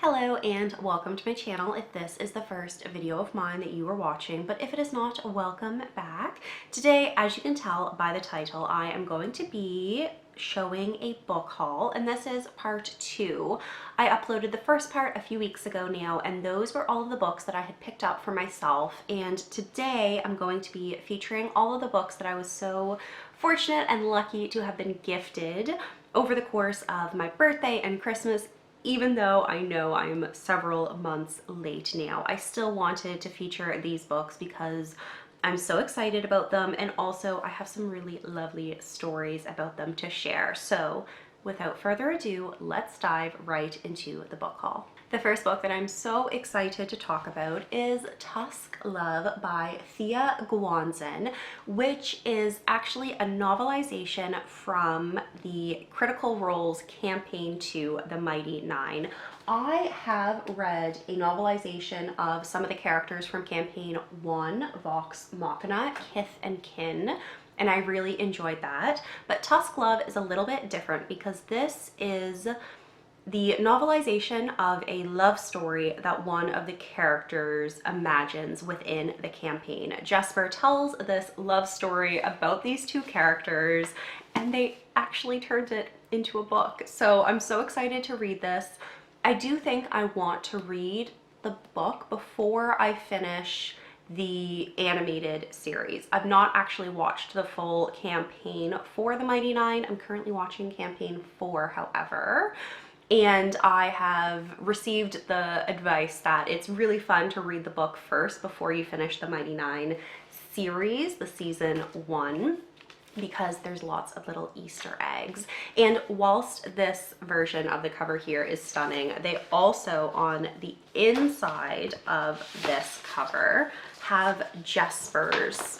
Hello and welcome to my channel if this is the first video of mine that you are watching, but if it is not, welcome back. Today, as you can tell by the title, I am going to be showing a book haul, and this is part 2. I uploaded the first part a few weeks ago now, and those were all of the books that I had picked up for myself, and today I'm going to be featuring all of the books that I was so fortunate and lucky to have been gifted over the course of my birthday and Christmas. Even though I know I'm several months late now, I still wanted to feature these books because I'm so excited about them, and also I have some really lovely stories about them to share. So without further ado, let's dive right into the book haul. The first book that I'm so excited to talk about is Tusk Love by Thea Guanzon, which is actually a novelization from the Critical Role's campaign to The Mighty Nine. I have read a novelization of some of the characters from campaign 1, Vox Machina, Kith and Kin, and I really enjoyed that. But Tusk Love is a little bit different because this is the novelization of a love story that one of the characters imagines within the campaign. Jesper tells this love story about these two characters, and they actually turned it into a book. So I'm so excited to read this. I do think I want to read the book before I finish the animated series. I've not actually watched the full campaign for The Mighty Nine. I'm currently watching campaign 4, however. And I have received the advice that it's really fun to read the book first before you finish the Mighty Nine series, the season 1, because there's lots of little Easter eggs. And whilst this version of the cover here is stunning, they also, on the inside of this cover, have Jesper's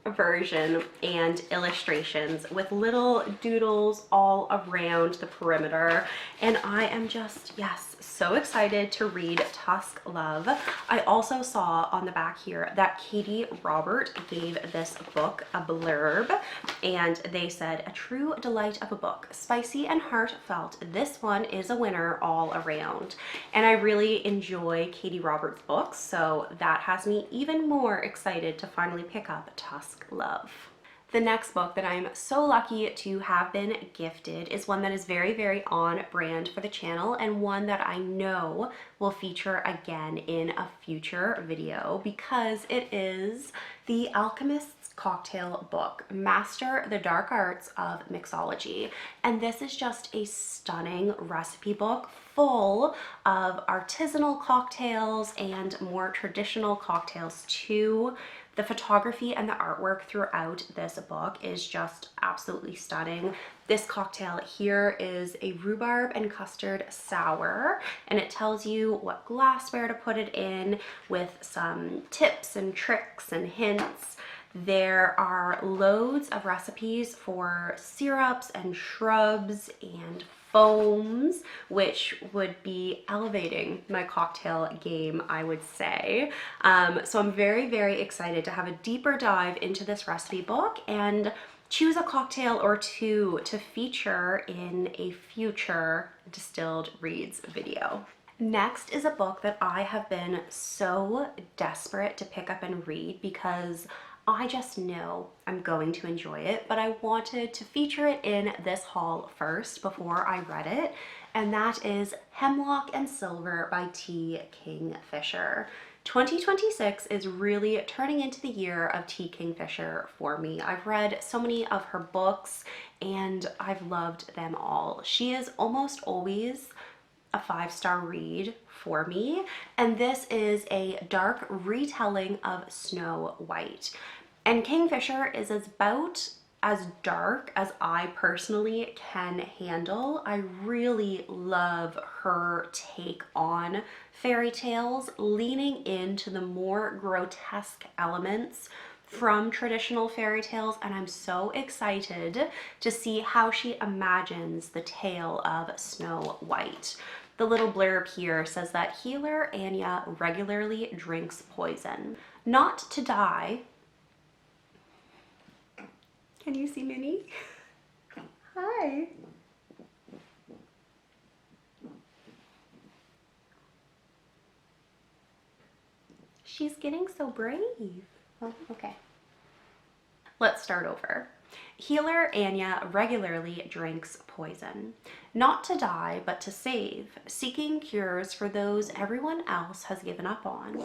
version and illustrations with little doodles all around the perimeter, and I am just, yes, so excited to read Tusk Love. I also saw on the back here that Katie Robert gave this book a blurb, and they said, "A true delight of a book, spicy and heartfelt. This one is a winner all around." And I really enjoy Katie Roberts' books, so that has me even more excited to finally pick up Tusk Love. The next book that I'm so lucky to have been gifted is one that is very, very on brand for the channel, and one that I know will feature again in a future video because it is the Alchemist's cocktail book, Master the Dark Arts of Mixology. And this is just a stunning recipe book full of artisanal cocktails and more traditional cocktails too. The photography and the artwork throughout this book is just absolutely stunning. This cocktail here is a rhubarb and custard sour, and it tells you what glassware to put it in with some tips and tricks and hints. There are loads of recipes for syrups and shrubs and foams, which would be elevating my cocktail game, I would say. So I'm very, very excited to have a deeper dive into this recipe book and choose a cocktail or two to feature in a future Distilled Reads video. Next is a book that I have been so desperate to pick up and read because I just know I'm going to enjoy it, but I wanted to feature it in this haul first before I read it, and that is Hemlock Silver by Kingfisher. 2026 is really turning into the year of Kingfisher for me. I've read so many of her books and I've loved them all. She is almost always a 5-star read for me, and this is a dark retelling of Snow White. And Kingfisher is about as dark as I personally can handle. I really love her take on fairy tales, leaning into the more grotesque elements from traditional fairy tales, and I'm so excited to see how she imagines the tale of Snow White. The little blurb here says that healer Anya regularly drinks poison, not to die. Can you see Minnie? Hi. She's getting so brave. Oh, okay. Let's start over. Healer Anya regularly drinks poison, not to die, but to save, seeking cures for those everyone else has given up on.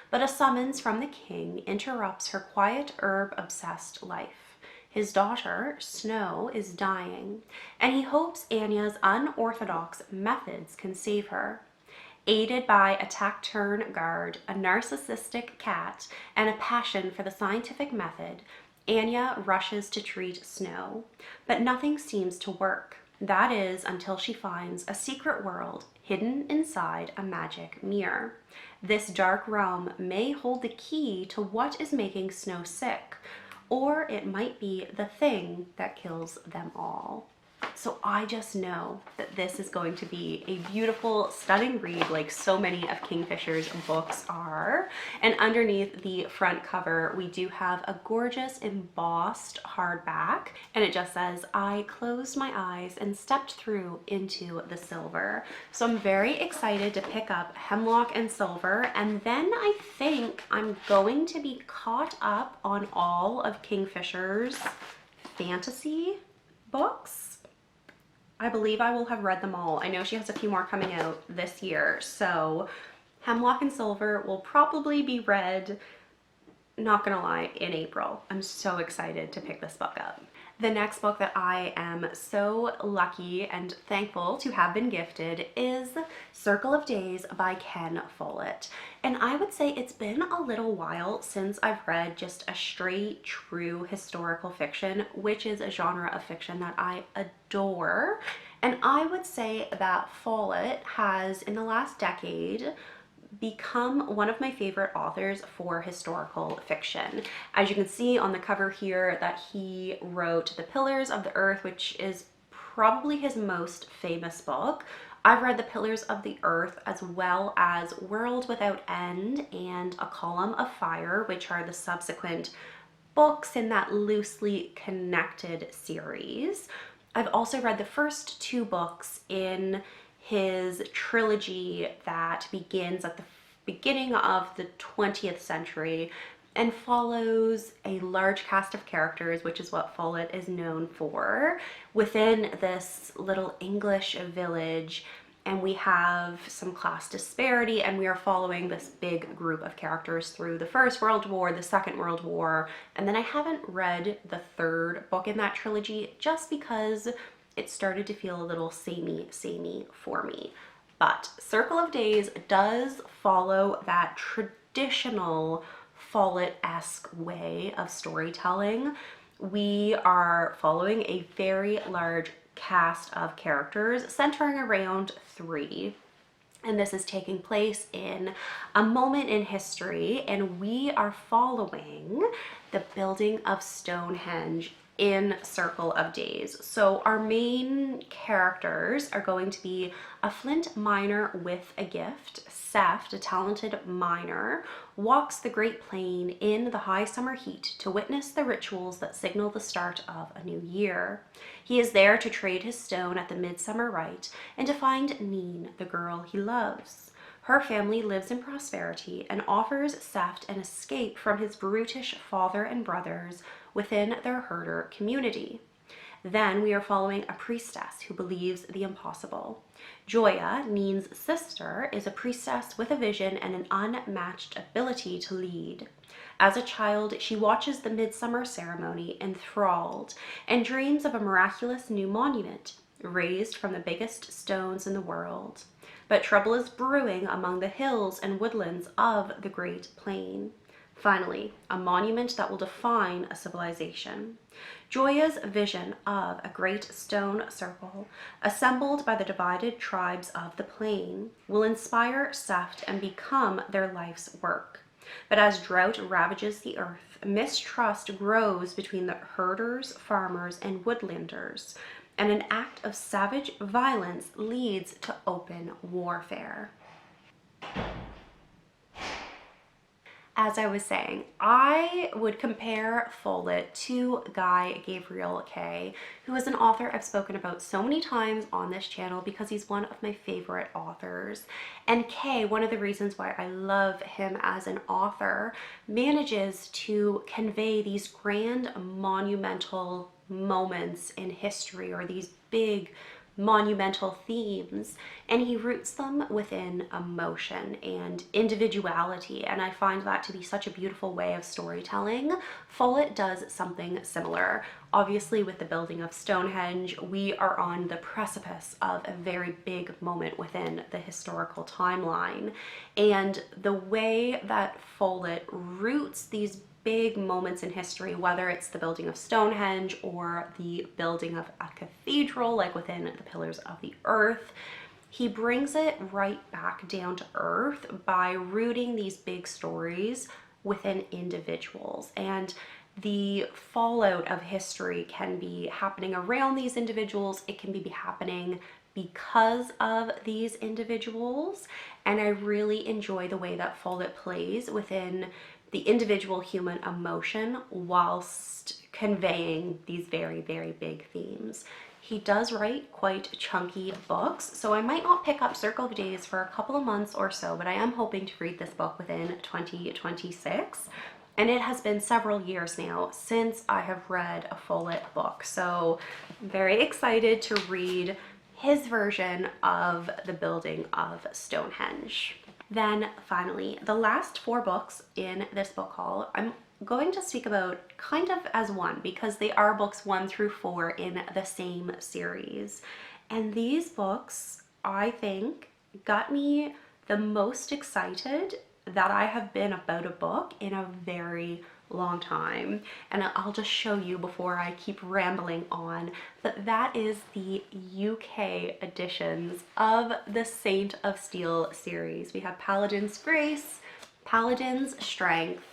But a summons from the king interrupts her quiet herb-obsessed life. His daughter, Snow, is dying, and he hopes Anya's unorthodox methods can save her. Aided by a taciturn guard, a narcissistic cat, and a passion for the scientific method, Anya rushes to treat Snow, but nothing seems to work. That is until she finds a secret world hidden inside a magic mirror. This dark realm may hold the key to what is making Snow sick, or it might be the thing that kills them all. So I just know that this is going to be a beautiful, stunning read like so many of Kingfisher's books are. And underneath the front cover, we do have a gorgeous embossed hardback, and it just says, "I closed my eyes and stepped through into the silver." So I'm very excited to pick up Hemlock and Silver, and then I think I'm going to be caught up on all of Kingfisher's fantasy books. I believe I will have read them all. I know she has a few more coming out this year, so Hemlock and Silver will probably be read, not gonna lie, in April. I'm so excited to pick this book up. The next book that I am so lucky and thankful to have been gifted is Circle of Days by Ken Follett. And I would say it's been a little while since I've read just a straight, true historical fiction, which is a genre of fiction that I adore. And I would say that Follett has, in the last decade, become one of my favorite authors for historical fiction. As you can see on the cover here, that he wrote The Pillars of the Earth, which is probably his most famous book. I've read The Pillars of the Earth as well as World Without End and A Column of Fire, which are the subsequent books in that loosely connected series. I've also read the first two books in his trilogy that begins at the beginning of the 20th century and follows a large cast of characters, which is what Follett is known for, within this little English village. And we have some class disparity, and we are following this big group of characters through the First World War, the Second World War, and then I haven't read the third book in that trilogy just because it started to feel a little samey for me. But Circle of Days does follow that traditional Follett-esque way of storytelling. We are following a very large cast of characters centering around three. And this is taking place in a moment in history, and we are following the building of Stonehenge in Circle of Days. So our main characters are going to be a flint miner with a gift. Seft, a talented miner, walks the Great Plain in the high summer heat to witness the rituals that signal the start of a new year. He is there to trade his stone at the midsummer rite and to find Neen, the girl he loves. Her family lives in prosperity and offers Seft an escape from his brutish father and brothers within their herder community. Then we are following a priestess who believes the impossible. Joya, Neen's sister, is a priestess with a vision and an unmatched ability to lead. As a child, she watches the midsummer ceremony enthralled and dreams of a miraculous new monument raised from the biggest stones in the world. But trouble is brewing among the hills and woodlands of the Great Plain. Finally, a monument that will define a civilization. Joya's vision of a great stone circle, assembled by the divided tribes of the plain, will inspire Seft and become their life's work. But as drought ravages the earth, mistrust grows between the herders, farmers, and woodlanders, and an act of savage violence leads to open warfare. As I was saying, I would compare Follett to Guy Gabriel Kay, who is an author I've spoken about so many times on this channel because he's one of my favorite authors. And Kay, one of the reasons why I love him as an author, manages to convey these grand monumental moments in history, or these big monumental themes, and he roots them within emotion and individuality, and I find that to be such a beautiful way of storytelling. Follett does something similar. Obviously, with the building of Stonehenge, we are on the precipice of a very big moment within the historical timeline, and the way that Follett roots these big moments in history, whether it's the building of Stonehenge or the building of a cathedral, like within the Pillars of the Earth, he brings it right back down to earth by rooting these big stories within individuals. And the fallout of history can be happening around these individuals. It can be happening because of these individuals. And I really enjoy the way that Follett plays within the individual human emotion whilst conveying these very, very big themes. He does write quite chunky books, so I might not pick up Circle of Days for a couple of months or so, but I am hoping to read this book within 2026. And it has been several years now since I have read a Follett book, so I'm very excited to read his version of the building of Stonehenge. Then finally, the last 4 books in this book haul, I'm going to speak about kind of as one because they are books 1 through 4 in the same series. And these books, I think, got me the most excited that I have been about a book in a very long time. And I'll just show you before I keep rambling on that is the UK editions of the Saint of Steel series. We have Paladin's Grace, Paladin's Strength,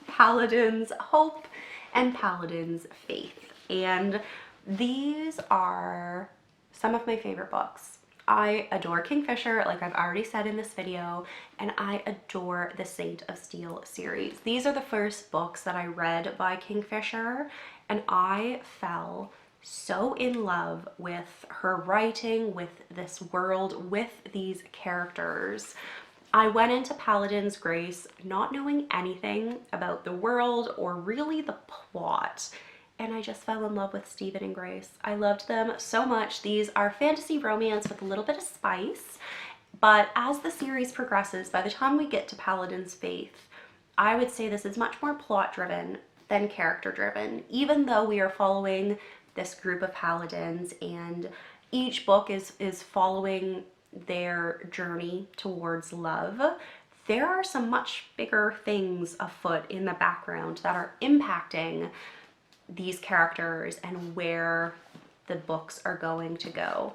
Paladin's Hope, and Paladin's Faith. And these are some of my favorite books. I adore Kingfisher, like I've already said in this video, and I adore the Saint of Steel series. These are the first books that I read by Kingfisher, and I fell so in love with her writing, with this world, with these characters. I went into Paladin's Grace not knowing anything about the world or really the plot, and I just fell in love with Stephen and Grace. I loved them so much. These are fantasy romance with a little bit of spice, but as the series progresses, by the time we get to Paladin's Faith, I would say this is much more plot driven than character driven, even though we are following this group of paladins and each book is following their journey towards love. There are some much bigger things afoot in the background that are impacting these characters and where the books are going to go.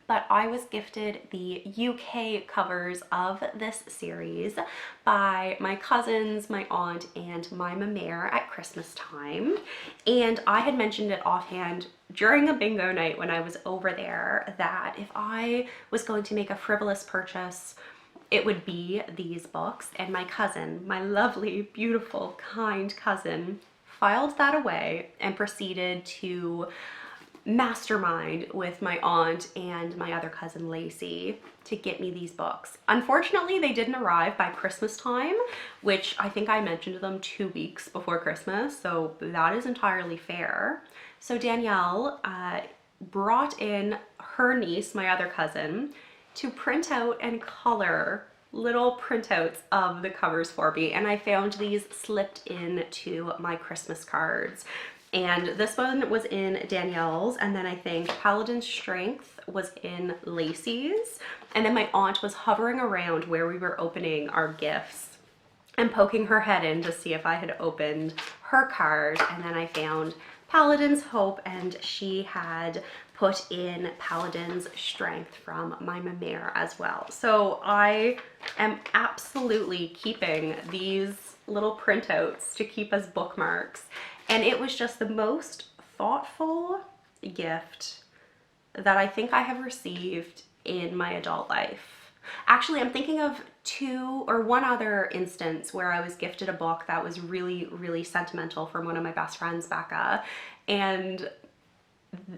But I was gifted the UK covers of this series by my cousins, my aunt, and my mère at Christmas time. And I had mentioned it offhand during a bingo night when I was over there that if I was going to make a frivolous purchase, it would be these books. And my cousin, my lovely, beautiful, kind cousin, filed that away and proceeded to mastermind with my aunt and my other cousin Lacey to get me these books. Unfortunately, they didn't arrive by Christmas time, which I think I mentioned to them 2 weeks before Christmas, so that is entirely fair. So Danielle brought in her niece, my other cousin, to print out and color little printouts of the covers for me, and I found these slipped into my Christmas cards. And this one was in Danielle's, and then I think Paladin's Strength was in Lacey's, and then my aunt was hovering around where we were opening our gifts and poking her head in to see if I had opened her card, and then I found Paladin's Hope, and she had put in Paladin's Strength from my mère as well. So I am absolutely keeping these little printouts to keep as bookmarks. And it was just the most thoughtful gift that I think I have received in my adult life. Actually, I'm thinking of one other instance where I was gifted a book that was really, really sentimental from one of my best friends, Becca. And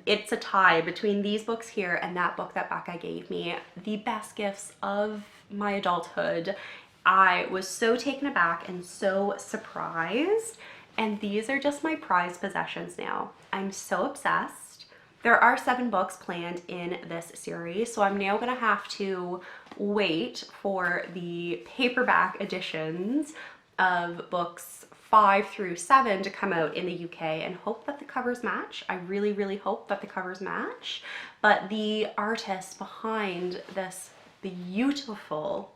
it's a tie between these books here and that book that Becca gave me. The best gifts of my adulthood. I was so taken aback and so surprised. And these are just my prized possessions now. I'm so obsessed. There are 7 books planned in this series, so I'm now gonna have to wait for the paperback editions of books 5 through 7 to come out in the UK and hope that the covers match. I really, really hope that the covers match. But the artist behind this beautiful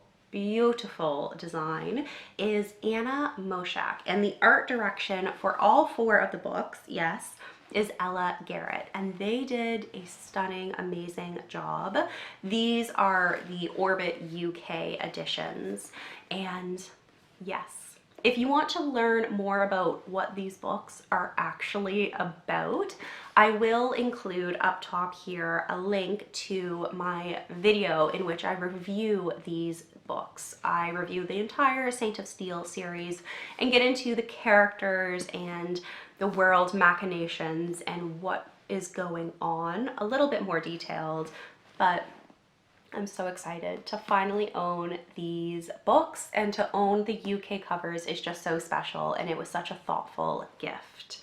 design is Anna Moshak, and the art direction for all 4 of the books, yes, is Ella Garrett, and they did a stunning, amazing job. These are the Orbit UK editions, and yes, if you want to learn more about what these books are actually about, I will include up top here a link to my video in which I review these books. I review the entire Saint of Steel series and get into the characters and the world machinations and what is going on, a little bit more detailed, but I'm so excited to finally own these books, and to own the UK covers is just so special, and it was such a thoughtful gift.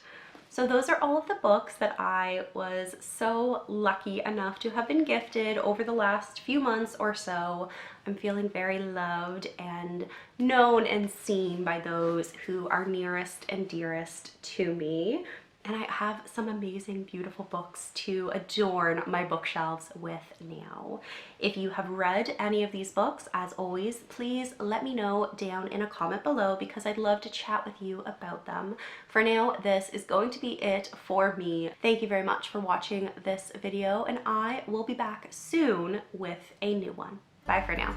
So those are all of the books that I was so lucky enough to have been gifted over the last few months or so. I'm feeling very loved and known and seen by those who are nearest and dearest to me. And I have some amazing, beautiful books to adorn my bookshelves with now. If you have read any of these books, as always, please let me know down in a comment below, because I'd love to chat with you about them. For now, this is going to be it for me. Thank you very much for watching this video, and I will be back soon with a new one. Bye for now.